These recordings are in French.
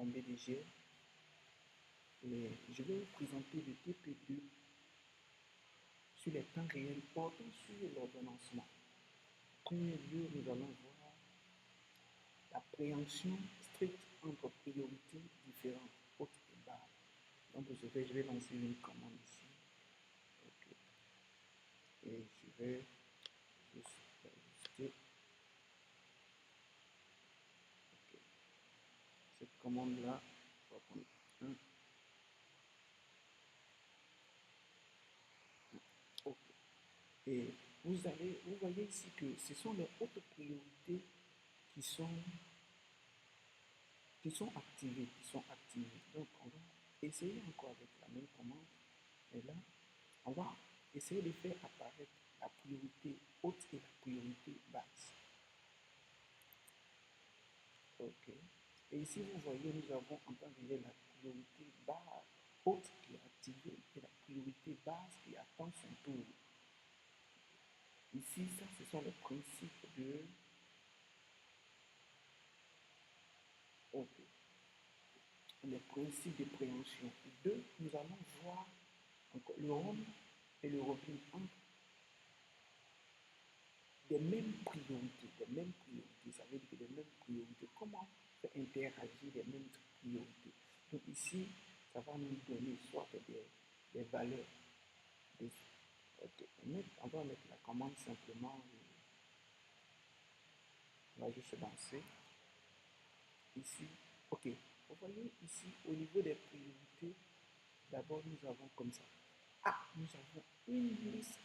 en BDG. Et je vais vous présenter le TP2 sur les temps réels portant sur l'ordonnancement. En premier lieu, nous allons voir la préhension stricte entre priorités différentes, hautes et basses. Donc je vais lancer une commande ici. Okay. Et je vais juste ajuster. Okay. Cette commande-là va prendre 1. OK. Et vous voyez ici que ce sont les hautes priorités qui sont activées, Donc on va essayer encore avec la même commande. Et là, on va essayer de faire apparaître la priorité haute et la priorité basse. OK. Et ici, vous voyez, nous avons en temps réel la priorité haute qui est activée et la priorité basse qui attend son tour. Ici, ça, ce sont les principes de... OK. Les principes de préhension. Deux, nous allons voir encore le rôle et le revenu entre des mêmes priorités. Ça veut dire que des mêmes priorités. Comment faire interagir les mêmes priorités? Donc ici, ça va nous donner soit des valeurs. Okay. On va mettre la commande simplement. On va juste lancer. Ici, OK. Vous voyez ici, au niveau des priorités, d'abord nous avons comme ça. Nous avons une liste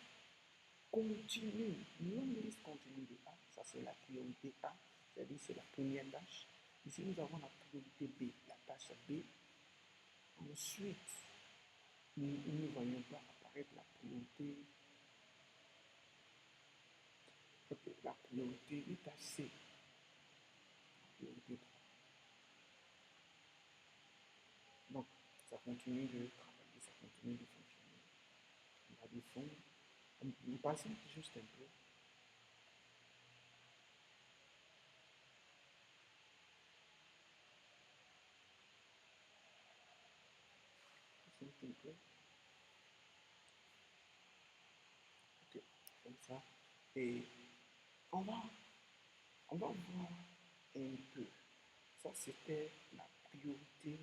continue, une longue liste continue de A. Ça, c'est la priorité A, c'est-à-dire c'est la première tâche. Ici, nous avons la priorité B, la tâche B. Ensuite, nous ne voyons pas apparaître la priorité, la tâche C. Donc, ça continue de travailler, ça continue de fonctionner. On va descendre. On passe juste un peu. OK, comme ça. Et on va voir un peu. Ça, c'était la priorité.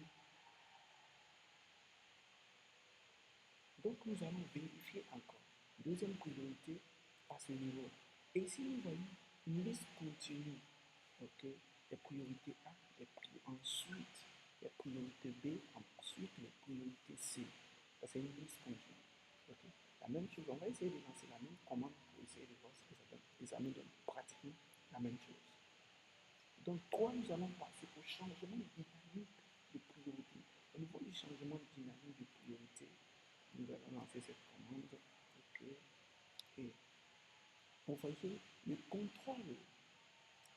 Donc, nous allons vérifier encore. Deuxième priorité à ce niveau. Et ici, nous voyons une liste continue. OK, les priorités A, ensuite les priorités B, ensuite les priorités C. Ça, c'est une liste continue. OK, la même chose, on va essayer de lancer la même commande pour essayer de voir ce que ça donne. Et ça nous donne pratiquement la même chose. Donc, 3, nous allons passer au changement dynamique de priorité. Au niveau du changement dynamique de priorité, nous allons lancer cette commande. OK. Et vous voyez le contrôle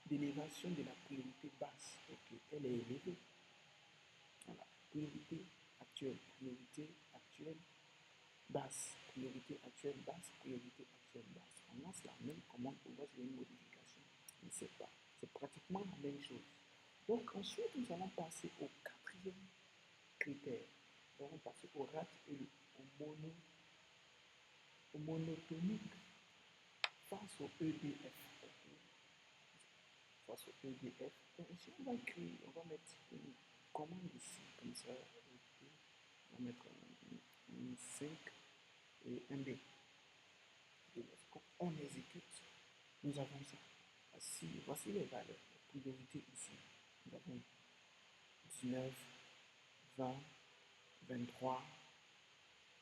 d'élévation de la priorité basse. OK. Elle est élevée. Voilà. Priorité actuelle, basse, priorité actuelle, basse, priorité actuelle, basse. On lance la même commande pour voir s'il y a une modification. On ne sait pas. C'est pratiquement la même chose. Donc ensuite, nous allons passer au quatrième critère. Nous allons passer au RAT et au monotonique face au EDF. Okay. Face au EDF. Donc ici, on va mettre une commande ici, comme ça. Okay. On va mettre un 5 et un B. Et quand on exécute, nous avons ça. Voici les valeurs, les priorités ici. Nous avons 19, 20, 23,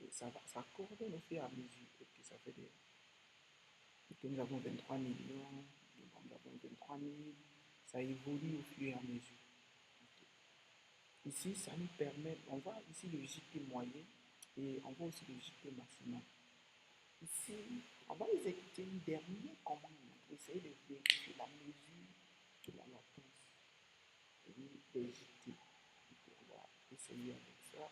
et ça coordonne au fur et à mesure. Et puis ça fait des... Et puis nous avons 23 millions, nous avons 23 000, ça évolue au fur et à mesure. Okay. Ici, ça nous permet, on voit ici le JT moyen et on voit aussi le JT maximum. Ici, on va exécuter une dernière commande pour essayer de vérifier la mesure de la latence des JT. Okay, on va essayer avec ça.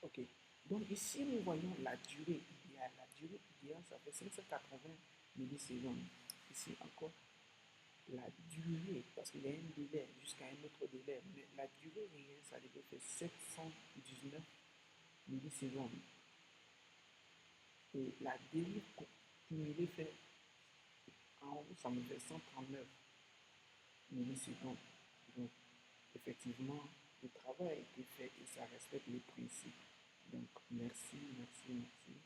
OK. Donc ici, nous voyons la durée idéale. La durée idéale, ça fait 580 millisecondes. Ici encore, la durée, parce qu'il y a un délai jusqu'à un autre délai, mais la durée réelle, ça devait faire 719 millisecondes. Et la dérive cumulée fait, en haut, ça me fait 139 millisecondes. Donc, effectivement, le travail a été fait et ça respecte les principes. Donc, merci, merci, merci.